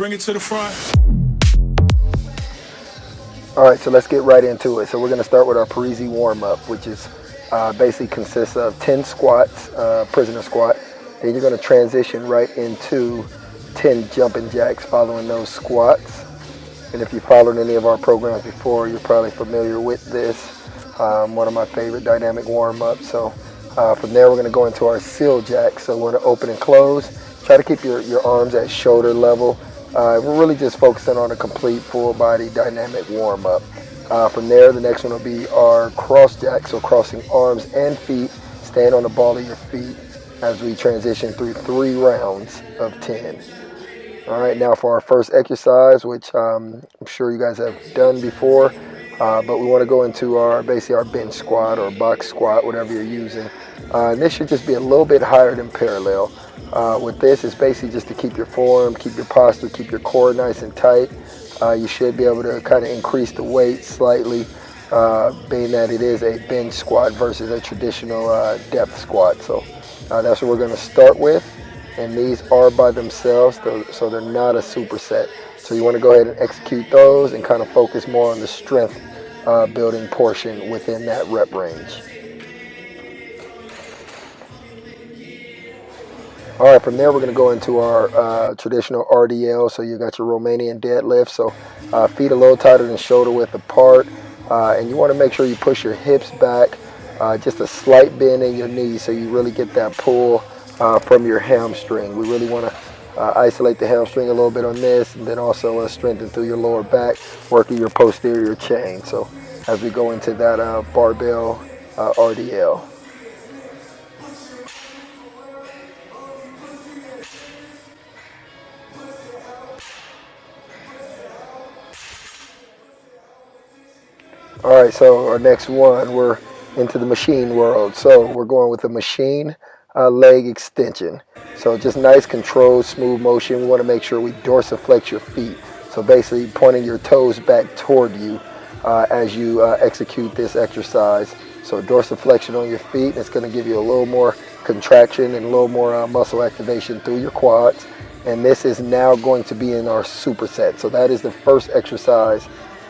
Bring it to the front. All right, so let's get right into it. So we're going to start with our Parisi warm-up, which is basically consists of 10 squats, prisoner squat. Then you're going to transition right into 10 jumping jacks following those squats. And if you followed any of our programs before, you're probably familiar with this. One of my favorite dynamic warm-ups. So from there, we're going to go into our seal jacks. So we're going to open and close. Try to keep your arms at shoulder level. We're really just focusing on a complete full body dynamic warm up. From there, the next one will be our cross jack, so crossing arms and feet, staying on the ball of your feet as we transition through 3 rounds of 10. All right, now for our first exercise, which I'm sure you guys have done before, but we want to go into basically our bench squat or box squat, whatever you're using. And this should just be a little bit higher than parallel. With this, it's basically just to keep your form, keep your posture, keep your core nice and tight. You should be able to kind of increase the weight slightly, being that it is a bench squat versus a traditional depth squat. So that's what we're going to start with. And these are by themselves, so they're not a superset. So you want to go ahead and execute those and kind of focus more on the strength building portion within that rep range. All right, from there we're going to go into our traditional RDL. So you got your Romanian deadlift. So feet a little tighter than shoulder width apart. And you want to make sure you push your hips back, just a slight bend in your knees so you really get that pull from your hamstring. We really want to isolate the hamstring a little bit on this, and then also strengthen through your lower back, working your posterior chain. So as we go into that barbell RDL. All right, so our next one, we're into the machine world. So we're going with a machine leg extension. So just nice, controlled, smooth motion. We want to make sure we dorsiflex your feet. So basically pointing your toes back toward you as you execute this exercise. So dorsiflexion on your feet, and it's going to give you a little more contraction and a little more muscle activation through your quads. And this is now going to be in our superset. So that is the first exercise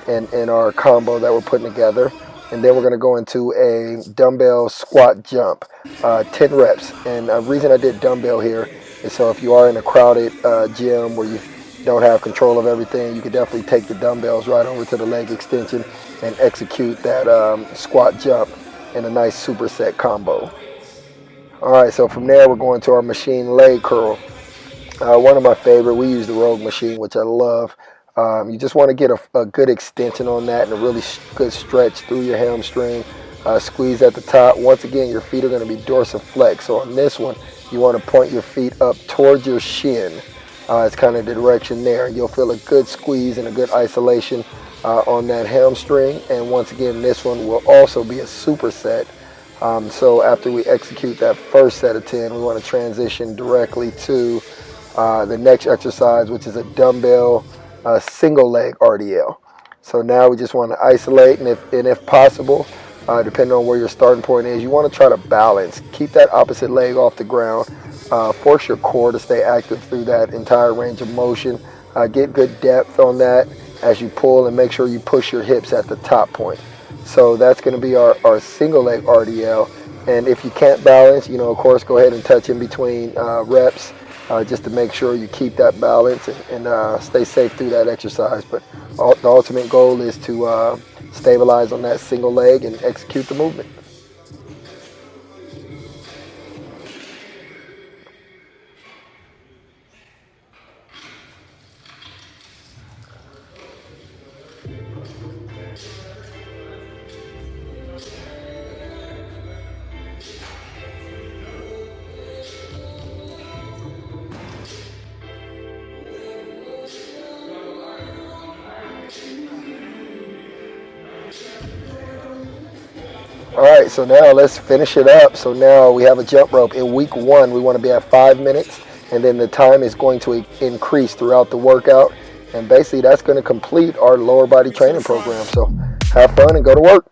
in our combo that we're putting together. And then we're going to go into a dumbbell squat jump, 10 reps. And the reason I did dumbbell here is so if you are in a crowded gym where you don't have control of everything, you could definitely take the dumbbells right over to the leg extension and execute that squat jump in a nice superset combo. All right, so from there we're going to our machine leg curl. One of my favorite, we use the Rogue machine, which I love. You just want to get a good extension on that and a really good stretch through your hamstring. Squeeze at the top. Once again, your feet are going to be dorsiflex. So on this one, you want to point your feet up towards your shin. It's kind of the direction there. You'll feel a good squeeze and a good isolation on that hamstring. And once again, this one will also be a superset. So after we execute that first set of 10, we want to transition directly to the next exercise, which is a dumbbell single leg RDL. So now we just want to isolate, and if possible, depending on where your starting point is, you want to try to balance. Keep that opposite leg off the ground. Force your core to stay active through that entire range of motion. Get good depth on that as you pull, and make sure you push your hips at the top point. So that's going to be our single leg RDL. And if you can't balance, of course, go ahead and touch in between reps. Just to make sure you keep that balance and stay safe through that exercise. But the ultimate goal is to stabilize on that single leg and execute the movement. All right, so now let's finish it up. So now we have a jump rope. In week 1, we want to be at 5 minutes, and then the time is going to increase throughout the workout. And basically that's going to complete our lower body training program. So have fun and go to work.